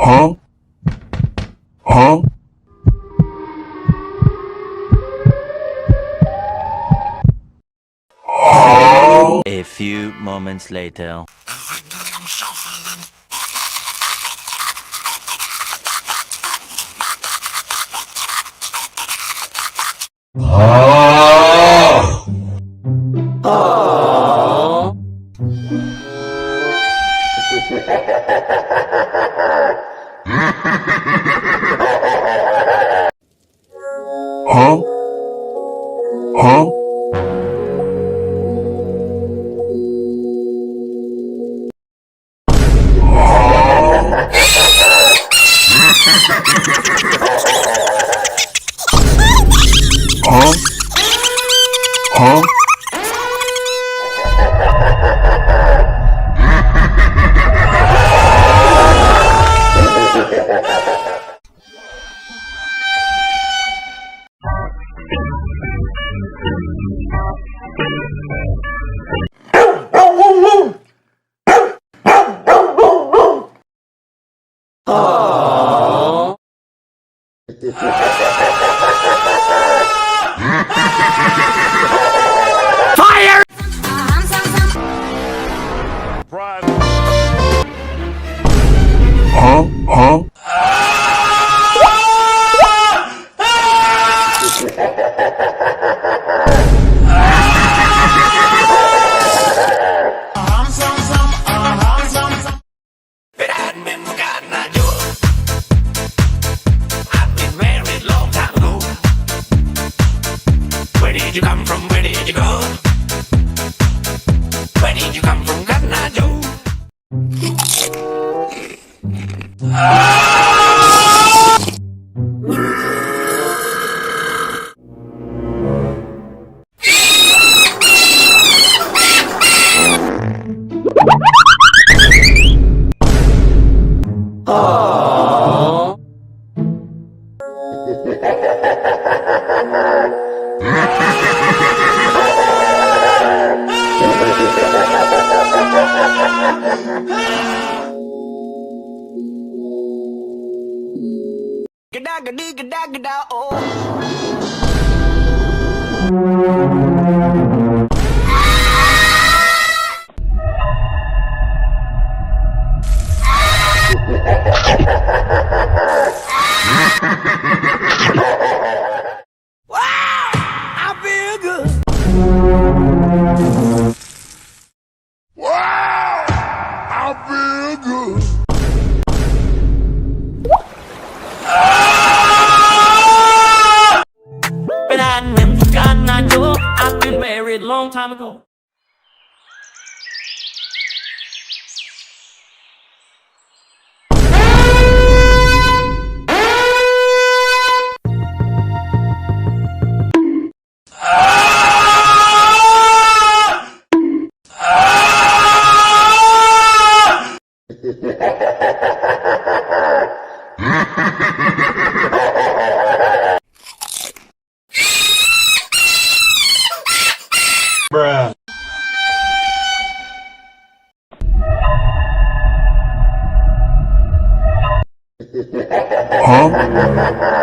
Huh? Huh? A few moments later. Huh? Huh? Huh? Huh? Huh? Huh? Where did you come from? Where did you go? Where did you come from, Ghana Joe? Gada gada gada gada oh. Wow, I feel good. Wow! I feel good. But I never got not Joe. I've been married long time ago. Bruh. Huh?